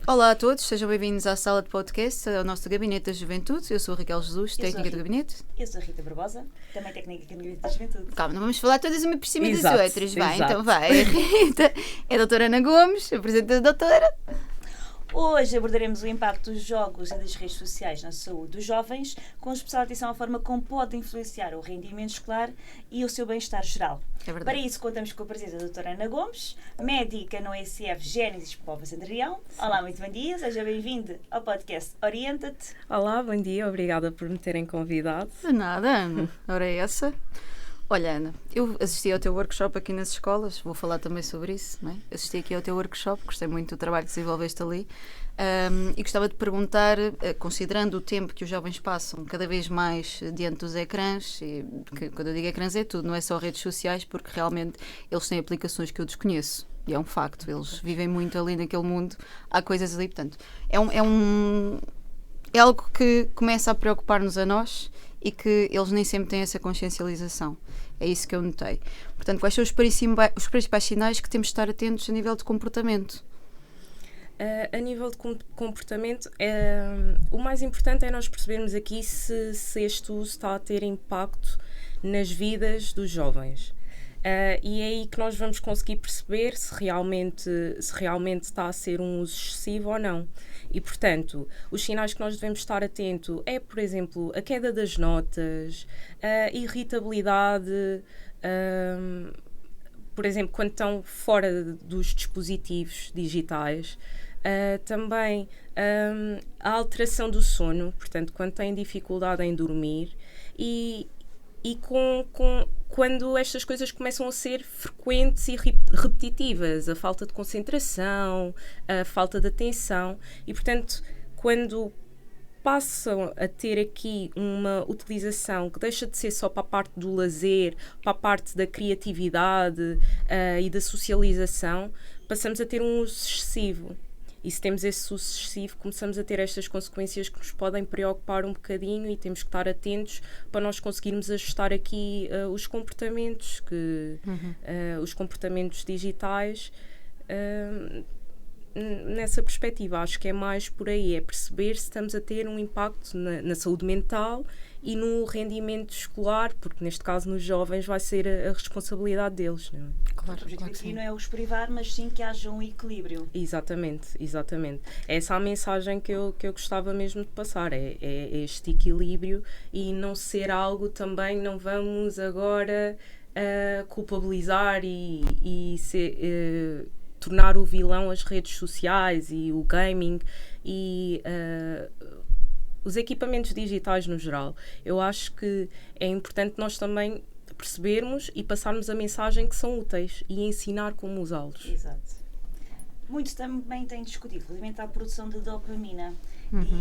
Olá a todos, sejam bem-vindos à sala de podcast, ao nosso Gabinete da Juventude. Eu sou a Raquel Jesus, técnica do Gabinete. Eu sou a Rita Barbosa, também técnica do Gabinete da Juventude. Calma, não vamos falar todas uma por cima Exato, das outras, vai, exato. então vai. A Rita é a doutora Ana Gomes, apresenta a doutora. Hoje abordaremos o impacto dos jogos e das redes sociais na saúde dos jovens, com especial atenção à forma como pode influenciar o rendimento escolar e o seu bem-estar geral. É verdade. Para isso, contamos com a presença da doutora Ana Gomes, médica no ECF Gênesis Póvoa Centurião. Olá, muito bom dia, seja bem-vindo ao podcast Orienta-te. Olá, bom dia, obrigada por me terem convidado. De nada, Ana. Ora é essa. Olha, Ana, eu assisti ao teu workshop aqui nas escolas, vou falar também sobre isso, não é? Assisti aqui ao teu workshop, gostei muito do trabalho que desenvolveste ali e gostava de perguntar, considerando o tempo que os jovens passam cada vez mais diante dos ecrãs, e quando eu digo ecrãs é tudo, não é só redes sociais, porque realmente eles têm aplicações que eu desconheço. E é um facto, eles vivem muito ali naquele mundo, há coisas ali, portanto, é algo que começa a preocupar-nos a nós e que eles nem sempre têm essa consciencialização. É isso que eu notei. Portanto, quais são os principais sinais que temos de estar atentos a nível de comportamento? A nível de comportamento, o mais importante é nós percebermos aqui se este uso está a ter impacto nas vidas dos jovens. E é aí que nós vamos conseguir perceber se realmente está a ser um uso excessivo ou não. E, portanto, os sinais que nós devemos estar atentos é, por exemplo, a queda das notas, a irritabilidade, por exemplo, quando estão fora dos dispositivos digitais, também a alteração do sono, portanto, quando têm dificuldade em dormir e quando estas coisas começam a ser frequentes e repetitivas, a falta de concentração, a falta de atenção e, portanto, quando passam a ter aqui uma utilização que deixa de ser só para a parte do lazer, para a parte da criatividade e da socialização, passamos a ter um uso excessivo. E se temos esse uso excessivo, começamos a ter estas consequências que nos podem preocupar um bocadinho e temos que estar atentos para nós conseguirmos ajustar aqui os comportamentos, os comportamentos digitais. Nessa perspectiva, acho que é mais por aí, é perceber se estamos a ter um impacto na saúde mental e no rendimento escolar, porque neste caso nos jovens vai ser a responsabilidade deles, não é? Claro, o objetivo aqui não é os privar, mas sim que haja um equilíbrio. Exatamente. Essa é a mensagem que eu gostava mesmo de passar, é este equilíbrio e não ser algo também, não vamos agora culpabilizar e tornar o vilão as redes sociais e o gaming e os equipamentos digitais no geral. Eu acho que é importante nós também percebermos e passarmos a mensagem que são úteis e ensinar como usá-los. Exato. Muitos também têm discutido relativamente à produção de dopamina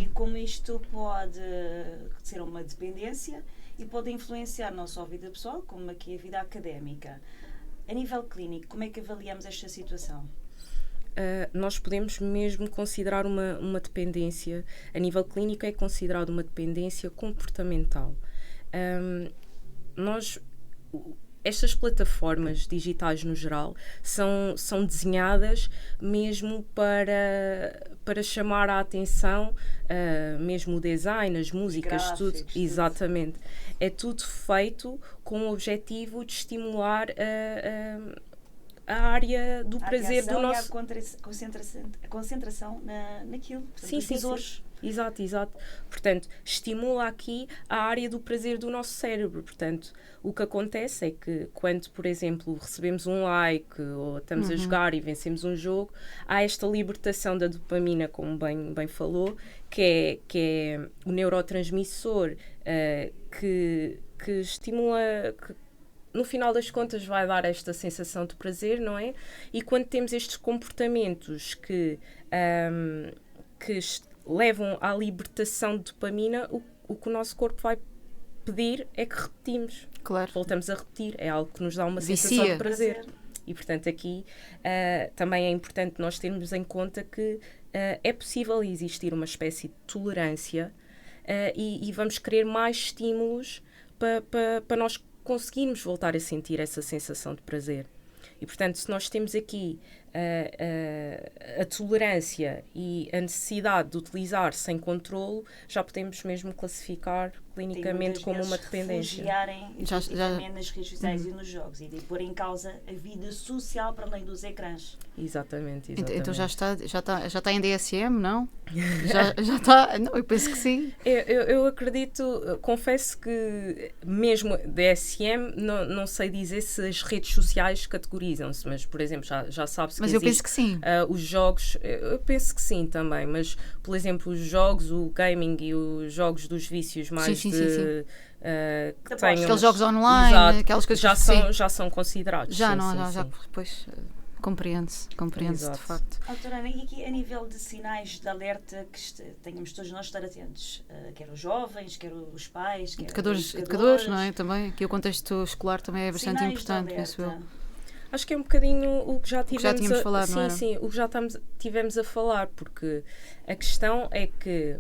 e como isto pode ser uma dependência e pode influenciar não só a vida pessoal, como aqui a vida académica. A nível clínico, como é que avaliamos esta situação? Nós podemos mesmo considerar uma dependência, a nível clínico é considerado uma dependência comportamental. Estas plataformas digitais no geral são desenhadas mesmo para chamar a atenção, mesmo o design, as músicas, gráficos, tudo. Exatamente. É tudo feito com o objetivo de estimular a área do prazer do nosso... a concentração naquilo. Portanto, sim. Exato. Portanto, estimula aqui a área do prazer do nosso cérebro. Portanto, o que acontece é que quando, por exemplo, recebemos um like ou estamos a jogar e vencemos um jogo, há esta libertação da dopamina, como bem falou, que é o neurotransmissor que estimula... no final das contas vai dar esta sensação de prazer, não é? E quando temos estes comportamentos que levam à libertação de dopamina, o que o nosso corpo vai pedir é que repetimos. Claro. Voltamos a repetir, é algo que nos dá uma sensação de prazer. E, portanto, aqui também é importante nós termos em conta que é possível existir uma espécie de tolerância e vamos querer mais estímulos para nós conseguirmos voltar a sentir essa sensação de prazer. E, portanto, se nós temos aqui a tolerância e a necessidade de utilizar sem controlo, já podemos mesmo classificar clinicamente como uma dependência. Refugiarem nas redes sociais e nos jogos e de pôr em causa a vida social para além dos ecrãs. Exatamente. Então já está em DSM, não? já está? Não, eu penso que sim. Eu acredito, confesso que mesmo DSM, não sei dizer se as redes sociais categorizam-se, mas, por exemplo, já sabe-se que mas existe, eu penso que sim. Os jogos, eu penso que sim também, mas, por exemplo, os jogos, o gaming e os jogos dos vícios mais sim. que tenham... Aqueles jogos online, exato, aquelas coisas já são considerados. Já, sim. Depois compreende-se de facto. Doutora Ana, e aqui a nível de sinais de alerta que tenhamos todos nós estar atentos, quer os jovens, quer os pais, quer os educadores, não é? Também, aqui o contexto escolar também é bastante sinais importante, penso eu. Acho que é um bocadinho o que já tínhamos falado, não era? Sim, o que já tivemos a falar, porque a questão é que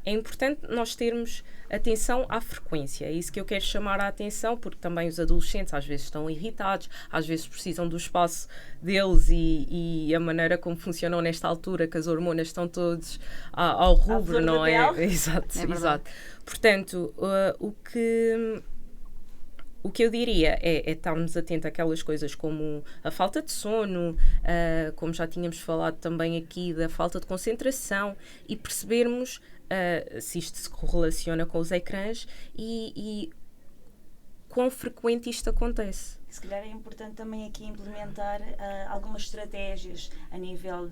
é importante nós termos atenção à frequência. É isso que eu quero chamar a atenção, porque também os adolescentes às vezes estão irritados, às vezes precisam do espaço deles e a maneira como funcionam nesta altura, que as hormonas estão todas ao rubro, não é? Exato. Portanto, o que eu diria é estarmos atentos àquelas coisas como a falta de sono, como já tínhamos falado também aqui, da falta de concentração, e percebermos se isto se correlaciona com os ecrãs e quão frequente isto acontece. Se calhar é importante também aqui implementar algumas estratégias a nível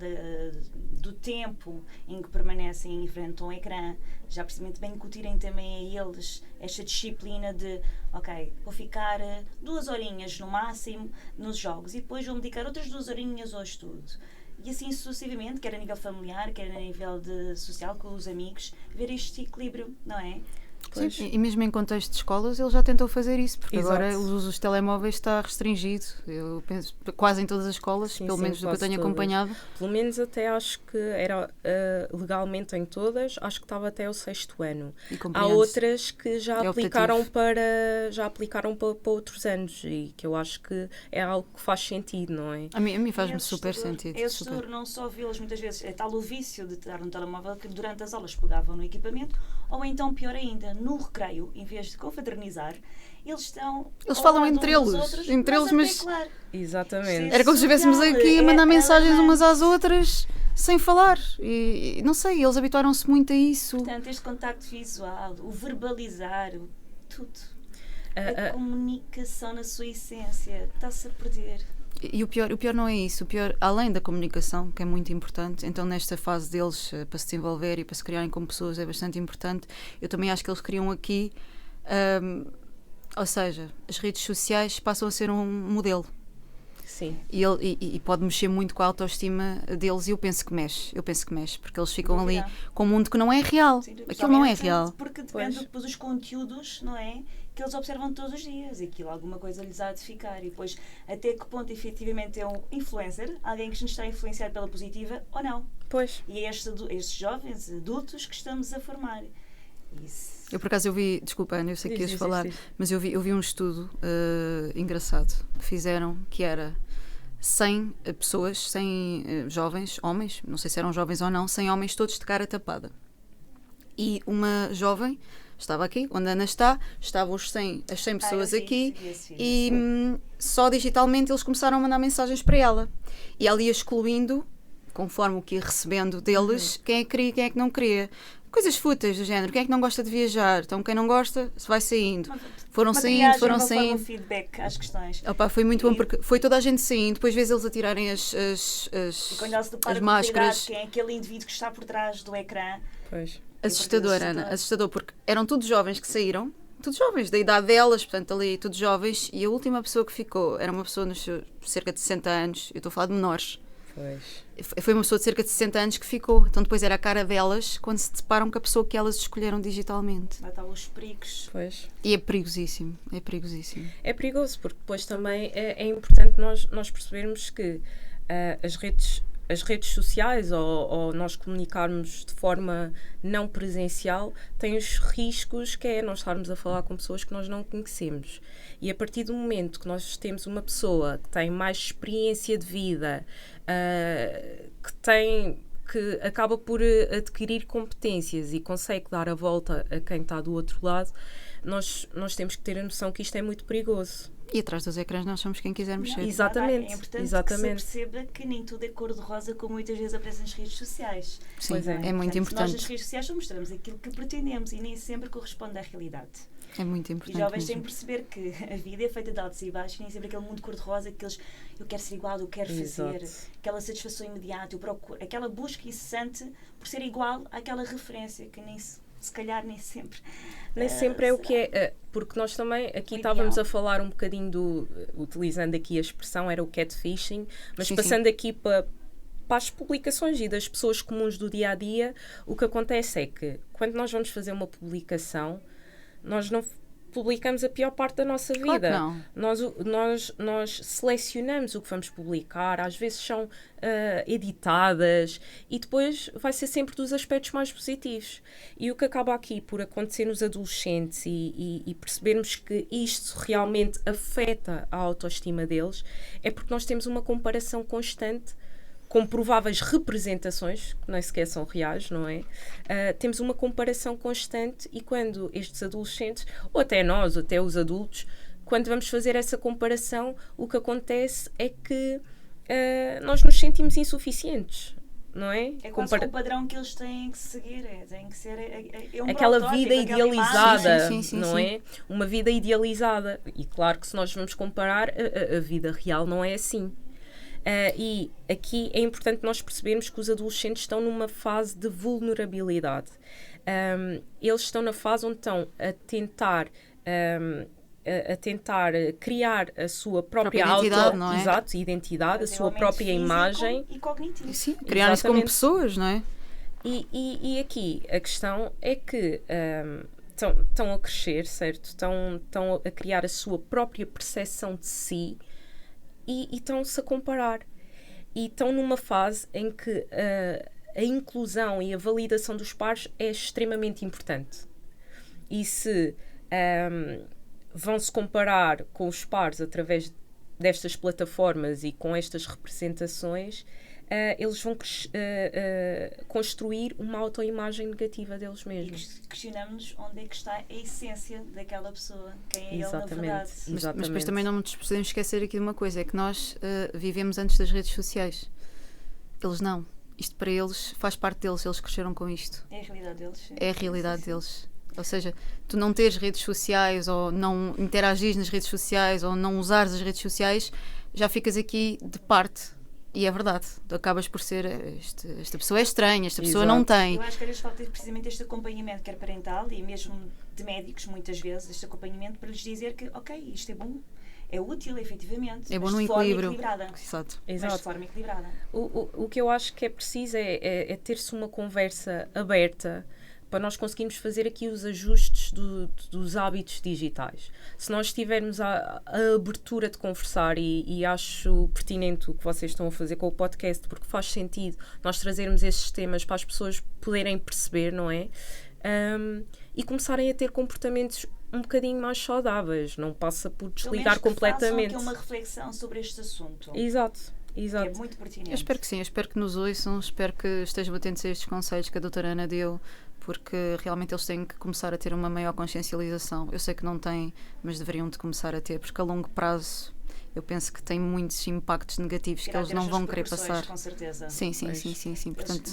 do tempo em que permanecem em frente a um ecrã, já precisamente bem incutirem também a eles esta disciplina de, ok, vou ficar 2 horinhas no máximo nos jogos e depois vou dedicar outras 2 horinhas ao estudo. E assim sucessivamente, quer a nível familiar, quer a nível social, com os amigos, ver este equilíbrio, não é? Sim, e mesmo em contexto de escolas ele já tentou fazer isso, porque Exato. Agora o uso dos telemóveis está restringido, eu penso, quase em todas as escolas, pelo menos do que eu tenho acompanhado. Pelo menos até acho que era legalmente em todas, acho que estava até o 6º ano. Há outras que já aplicaram para outros anos e que eu acho que é algo que faz sentido, não é? A mim faz-me super sentido. É assustador não só vê-los muitas vezes, é tal o vício de estar no telemóvel que durante as aulas pegavam no equipamento, ou então pior ainda, no recreio, em vez de confraternizar, eles falam entre eles, mas claro. Exatamente. Era como se estivéssemos aqui a mandar mensagens umas às outras sem falar, e não sei, eles habituaram-se muito a isso. Portanto, este contacto visual, o verbalizar, tudo, a comunicação na sua essência está-se a perder. E o pior não é isso, o pior, além da comunicação, que é muito importante, então nesta fase deles, para se desenvolver e para se criarem como pessoas, é bastante importante. Eu também acho que eles criam aqui, ou seja, as redes sociais passam a ser um modelo. Sim. E pode mexer muito com a autoestima deles, e eu penso que mexe, porque eles ficam ali com um mundo que não é real. Sim, aquilo não é real. Porque depende depois dos conteúdos, não é? Que eles observam todos os dias e aquilo alguma coisa lhes há de ficar, e depois até que ponto efetivamente é um influencer, alguém que nos está a influenciar pela positiva ou não. Pois. E é estes jovens adultos que estamos a formar. Isso. Eu por acaso desculpa Ana, eu sei que ias falar, mas eu vi um estudo engraçado que fizeram, que era 100 pessoas, 100 jovens, homens, não sei se eram jovens ou não, 100 homens todos de cara tapada. E uma jovem estava aqui, onde a Ana estavam as 100 pessoas aqui, e só digitalmente eles começaram a mandar mensagens para ela. E ela ia excluindo, conforme o que ia recebendo deles, quem é que queria e quem é que não queria. Coisas fúteis do género, quem é que não gosta de viajar? Então quem não gosta, se vai saindo. Foram saindo. Feedback às questões. Opa, foi muito bom, porque foi toda a gente saindo, depois vezes eles a tirarem as máscaras. Quem é aquele indivíduo que está por trás do ecrã. Pois. Assustador, Ana, assustador, porque eram todos jovens que saíram, todos jovens, da idade delas, portanto ali todos jovens, e a última pessoa que ficou era uma pessoa nos cerca de 60 anos, eu estou a falar de menores. Pois. Foi uma pessoa de cerca de 60 anos que ficou, então depois era a cara delas quando se deparam com a pessoa que elas escolheram digitalmente. Vai estar os perigos. Pois. E é perigosíssimo, é perigosíssimo. É perigoso, porque depois também é importante nós percebermos que as redes as redes sociais ou nós comunicarmos de forma não presencial tem os riscos que é nós estarmos a falar com pessoas que nós não conhecemos. E a partir do momento que nós temos uma pessoa que tem mais experiência de vida, que acaba por adquirir competências e consegue dar a volta a quem está do outro lado, nós temos que ter a noção que isto é muito perigoso. E atrás dos ecrãs nós somos quem quisermos ser. Exatamente. É importante que se perceba que nem tudo é cor-de-rosa, como muitas vezes aparece nas redes sociais. Sim, é muito importante. Nós nas redes sociais só mostramos aquilo que pretendemos e nem sempre corresponde à realidade. É muito importante. E jovens têm que perceber que a vida é feita de altos e baixos, nem sempre aquele mundo cor-de-rosa, eu quero ser igual, eu quero fazer, aquela satisfação imediata, eu procuro, aquela busca incessante por ser igual àquela referência, que se calhar nem sempre. Nem sempre é o que é, porque nós também aqui estávamos a falar um bocadinho utilizando aqui a expressão, era o catfishing, mas passando aqui para as publicações e das pessoas comuns do dia a dia, o que acontece é que quando nós vamos fazer uma publicação, nós não publicamos a pior parte da nossa vida. Claro que não. Nós selecionamos o que vamos publicar, às vezes são editadas e depois vai ser sempre dos aspectos mais positivos. E o que acaba aqui por acontecer nos adolescentes e percebermos que isto realmente afeta a autoestima deles é porque nós temos uma comparação constante com prováveis representações, que nem sequer são reais, não é? Temos uma comparação constante e quando estes adolescentes, ou até nós, ou até os adultos, quando vamos fazer essa comparação, o que acontece é que nós nos sentimos insuficientes, não é? É quase o padrão que eles têm que seguir, tem que ser aquela vida idealizada, não é? Uma vida idealizada. E claro que se nós vamos comparar, a vida real não é assim. E aqui é importante nós percebermos que os adolescentes estão numa fase de vulnerabilidade. Eles estão na fase onde estão a tentar criar a sua própria identidade, não é? Exato, identidade, a sua própria imagem. E cognitivo. Sim, criarem-se como pessoas, não é? E aqui a questão é que estão a crescer, certo? Estão a criar a sua própria percepção de si. E estão-se a comparar. E estão numa fase em que a inclusão e a validação dos pares é extremamente importante. E se vão-se comparar com os pares através destas plataformas e com estas representações, eles vão construir uma autoimagem negativa deles mesmos. E questionamos onde é que está a essência daquela pessoa, quem é ele na verdade. Mas depois também não nos podemos esquecer aqui de uma coisa, é que nós vivemos antes das redes sociais. Eles não. Isto para eles faz parte deles, eles cresceram com isto. É a realidade deles. Sim. É a realidade deles. Ou seja, tu não teres redes sociais ou não interagires nas redes sociais ou não usares as redes sociais, já ficas aqui de parte. E é verdade, tu acabas por ser esta pessoa é estranha, esta pessoa não tem. Eu acho que às vezes falta precisamente este acompanhamento, quer parental e mesmo de médicos, muitas vezes, este acompanhamento para lhes dizer que, ok, isto é bom, é útil, efetivamente, é bom mas no de forma equilíbrio. Equilibrada. Exato. Mas de forma equilibrada. O que eu acho que é preciso é ter-se uma conversa aberta para nós conseguirmos fazer aqui os ajustes dos hábitos digitais. Se nós tivermos a abertura de conversar, e acho pertinente o que vocês estão a fazer com o podcast, porque faz sentido nós trazermos esses temas para as pessoas poderem perceber, não é? E começarem a ter comportamentos um bocadinho mais saudáveis, não passa por desligar completamente. Façam aqui uma reflexão sobre este assunto. Exato. Que é muito pertinente. Eu espero que sim, eu espero que nos ouçam, espero que estejam atentos a estes conselhos que a doutora Ana deu, porque realmente eles têm que começar a ter uma maior consciencialização. Eu sei que não têm, mas deveriam de começar a ter, porque a longo prazo eu penso que tem muitos impactos negativos que eles não vão querer passar. Com certeza. Sim. Portanto,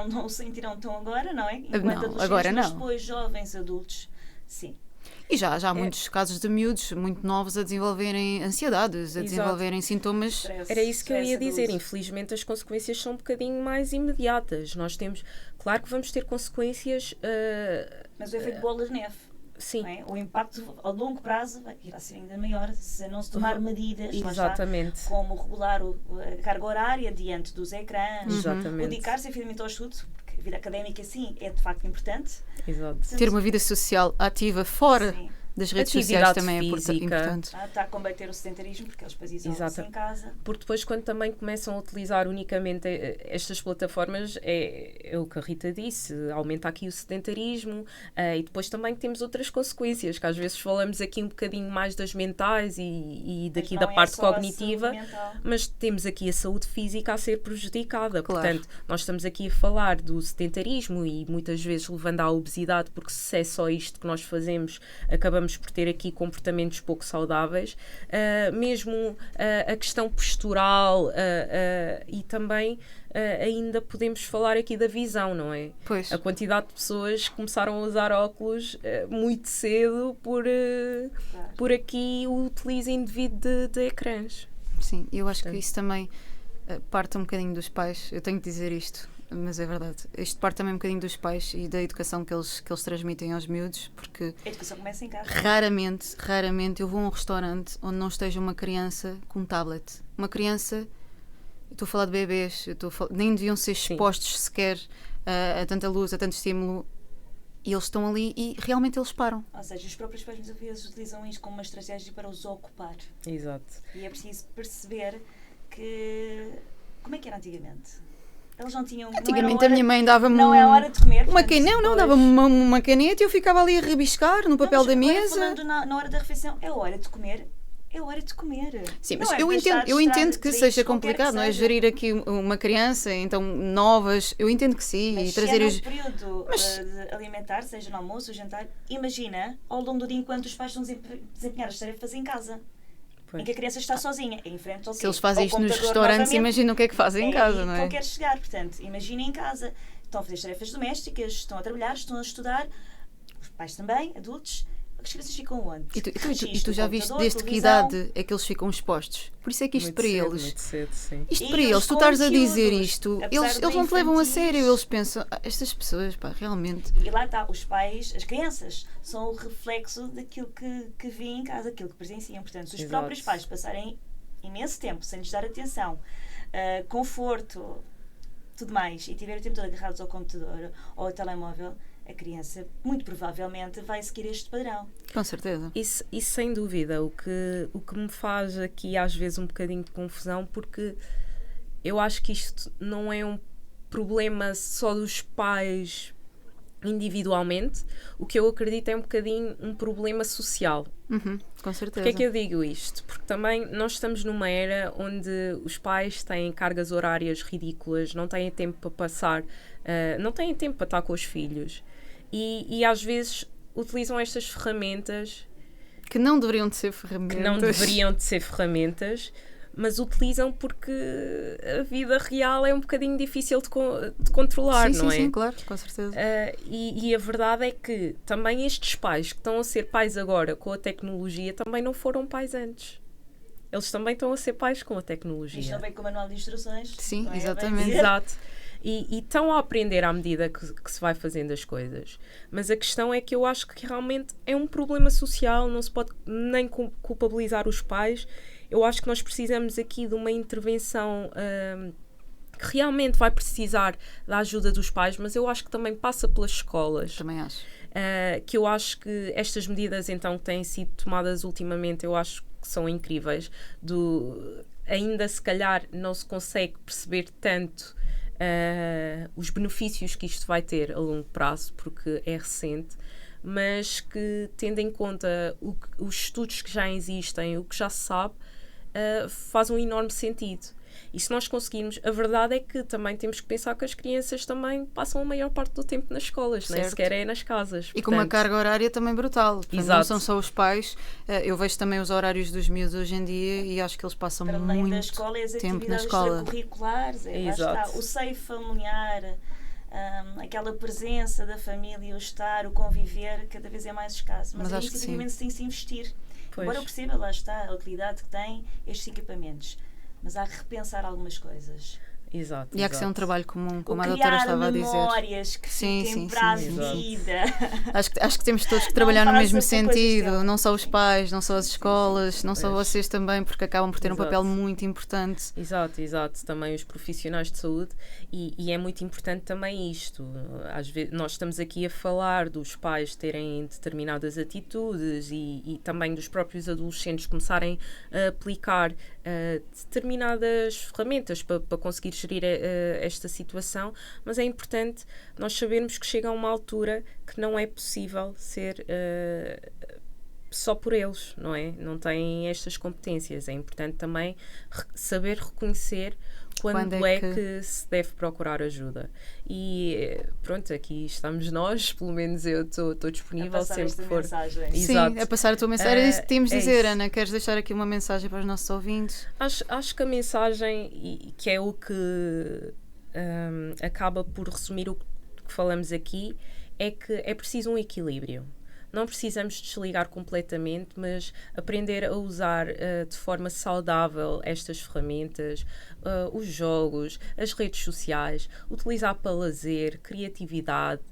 não se sentirão tão agora, não é? Enquanto não, agora não. Mas depois jovens, adultos, sim. E já há muitos casos de miúdos muito novos a desenvolverem ansiedades, a desenvolverem sintomas. Era isso que eu ia dizer. Infelizmente as consequências são um bocadinho mais imediatas. Nós temos, claro que vamos ter consequências. Mas o efeito bola de neve. Sim. Não é? O impacto a longo prazo irá ser ainda maior se não se tomar medidas. Exatamente. Está, como regular a carga horária diante dos ecrãs. Exatamente. Dedicar-se efetivamente ao estudo, porque a vida académica, sim, é de facto importante. Exato. Ter uma vida social ativa fora das redes sociais Atividade também é física. importante. Está a combater o sedentarismo, porque eles depois isolam-se em casa. Porque depois, quando também começam a utilizar unicamente estas plataformas, é o que a Rita disse, aumenta aqui o sedentarismo, e depois também temos outras consequências, que às vezes falamos aqui um bocadinho mais das mentais e daqui da parte cognitiva, mas temos aqui a saúde física a ser prejudicada. Claro. Portanto, nós estamos aqui a falar do sedentarismo e muitas vezes levando à obesidade, porque se é só isto que nós fazemos, acabamos por ter aqui comportamentos pouco saudáveis, mesmo a questão postural, e também ainda podemos falar aqui da visão, não é? Pois. A quantidade de pessoas que começaram a usar óculos muito cedo por aqui o utilizo indevido de ecrãs. Sim, eu acho que isso também parte um bocadinho dos pais. Eu tenho que dizer isto, mas é verdade. Isto parte também um bocadinho dos pais e da educação que eles transmitem aos miúdos, porque A educação começa em casa. raramente eu vou a um restaurante onde não esteja uma criança com um tablet. Uma criança, eu estou a falar de bebês, nem deviam ser expostos sequer a tanta luz, a tanto estímulo, e eles estão ali e realmente eles param. Ou seja, os próprios pais muitas vezes utilizam isto como uma estratégia para os ocupar. Exato. E é preciso perceber que... Como é que era antigamente? Eles não tinham... Antigamente a minha mãe dava-me Não é a hora de comer. dava-me uma caneta e eu ficava ali a rabiscar no papel da mesa. Falando na hora da refeição, é hora de comer. É hora de comer. Sim, mas eu entendo que seja complicado, não é? Gerir aqui uma criança, então novas, eu entendo que sim. Mas e trazer se é no período de alimentar, seja no almoço ou jantar, imagina ao longo do dia enquanto os pais estão a desempenhar as tarefas em casa. Pois. Em que a criança está sozinha, em frente ao Se eles fazem isto nos restaurantes, imagina o que é que fazem em casa, não é? É aí que eu quero chegar, portanto, imagina em casa. Estão a fazer as tarefas domésticas, estão a trabalhar, estão a estudar, os pais também, adultos. As crianças ficam onde? E tu já viste desde que idade é que eles ficam expostos? Por isso é que isto Muito para cedo, eles... Muito cedo, sim. Isto E para eles, os tu estares a dizer conteúdos, isto, apesar eles de não te levam a infantis. sério, eles pensam, estas pessoas, pá, realmente... E lá está, os pais, as crianças, são o reflexo daquilo que vêm em casa, aquilo que presenciam. Portanto, se os Exato. próprios pais passarem imenso tempo sem lhes dar atenção, conforto, tudo mais, e tiverem o tempo todo agarrados ao computador ou ao telemóvel, a criança, muito provavelmente, vai seguir este padrão. Com certeza. Isso sem dúvida, o que me faz aqui às vezes um bocadinho de confusão, porque eu acho que isto não é um problema só dos pais individualmente, o que eu acredito é um bocadinho um problema social. Com certeza. Porquê é que eu digo isto? Porque também nós estamos numa era onde os pais têm cargas horárias ridículas, não têm tempo para passar, não têm tempo para estar com os filhos e às vezes utilizam estas ferramentas que não deveriam de ser ferramentas, mas utilizam porque a vida real é um bocadinho difícil de controlar, não é? Sim, claro, com certeza. E a verdade é que também estes pais que estão a ser pais agora com a tecnologia também não foram pais antes. Eles também estão a ser pais com a tecnologia. Isto também com o manual de instruções. Sim, não é? exatamente. Exato. E estão a aprender à medida que se vai fazendo as coisas. Mas a questão é que eu acho que realmente é um problema social, não se pode nem culpabilizar os pais. Eu acho que nós precisamos aqui de uma intervenção que realmente vai precisar da ajuda dos pais, mas eu acho que também passa pelas escolas. Também acho. Que eu acho que estas medidas então que têm sido tomadas ultimamente, eu acho que são incríveis. Ainda se calhar não se consegue perceber tanto os benefícios que isto vai ter a longo prazo, porque é recente, mas que, tendo em conta os estudos que já existem, o que já se sabe, faz um enorme sentido. E se nós conseguirmos, a verdade é que também temos que pensar que as crianças também passam a maior parte do tempo nas escolas, nem sequer é nas casas. E com uma carga horária também brutal. Portanto, Exato. não são só os pais. Eu vejo também os horários dos miúdos hoje em dia e acho que eles passam para além muito da escola, as tempo na atividades escola. extracurriculares, o seio familiar, aquela presença da família, o estar, o conviver, cada vez é mais escasso. Mas aí, efetivamente, se tem que se investir. Pois. Embora eu perceba, lá está, a utilidade que têm estes equipamentos. Mas há que repensar algumas coisas. Exato. E há que ser um trabalho comum, como a Ou doutora criar estava a dizer. memórias que fiquem para a vida. Acho que temos todos que trabalhar no passa mesmo por coisas sentido, dela. não só os pais, não só as escolas, não só Pois. vocês também, porque acabam por ter um Exato. papel muito importante. Exato. Também os profissionais de saúde e é muito importante também isto. Às vezes nós estamos aqui a falar dos pais terem determinadas atitudes e também dos próprios adolescentes começarem a aplicar determinadas ferramentas para conseguir gerir esta situação, mas é importante nós sabermos que chega a uma altura que não é possível ser só por eles, não é? Não têm estas competências. É importante também saber reconhecer quando é que se deve procurar ajuda. E pronto, aqui estamos nós, pelo menos eu estou disponível sempre que for. Mensagem. Sim, a passar a tua mensagem. Era isso que tínhamos de dizer, isso. Ana. Queres deixar aqui uma mensagem para os nossos ouvintes? Acho que a mensagem, que é o que acaba por resumir o que falamos aqui, é que é preciso um equilíbrio. Não precisamos desligar completamente, mas aprender a usar de forma saudável estas ferramentas, os jogos, as redes sociais, utilizar para lazer, criatividade.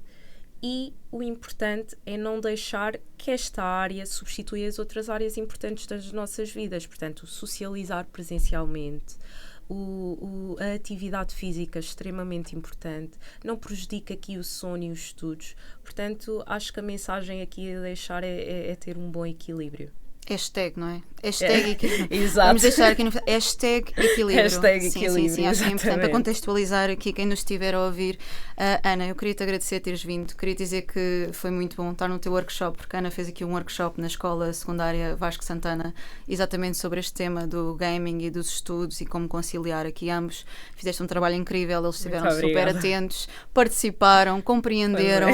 E o importante é não deixar que esta área substitua as outras áreas importantes das nossas vidas. Portanto, socializar presencialmente, a atividade física é extremamente importante, não prejudica aqui o sono e os estudos. Portanto, acho que a mensagem aqui a deixar é ter um bom equilíbrio. Hashtag, não é? Hashtag equilíbrio. Exato. Vamos deixar aqui no hashtag equilíbrio. Hashtag sim, equilíbrio, sim, acho que é importante para exatamente. contextualizar aqui quem nos estiver a ouvir. Ana, eu queria te agradecer teres vindo. Queria dizer que foi muito bom estar no teu workshop, porque a Ana fez aqui um workshop na escola secundária Vasco Santana, exatamente sobre este tema do gaming e dos estudos e como conciliar aqui ambos. Fizeste um trabalho incrível, eles estiveram super atentos, participaram, compreenderam.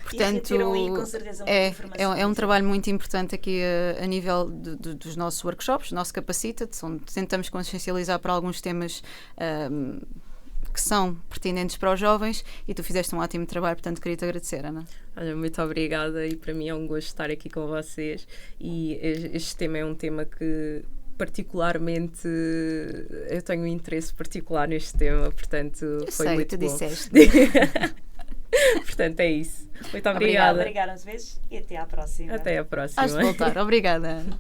Portanto, e retiram aí, com certeza, muita informação. é um trabalho muito importante aqui a nível dos nossos workshops, nosso Capacita, onde tentamos consciencializar para alguns temas que são pertinentes para os jovens, e tu fizeste um ótimo trabalho, portanto queria-te agradecer, Ana. Olha, muito obrigada, e para mim é um gosto estar aqui com vocês, e este tema é um tema que particularmente eu tenho um interesse particular neste tema, portanto Eu foi sei, muito tu bom. disseste. Portanto é isso. Muito obrigada. Obrigada às vezes e até à próxima. Até à próxima. Has de voltar. Obrigada, Ana.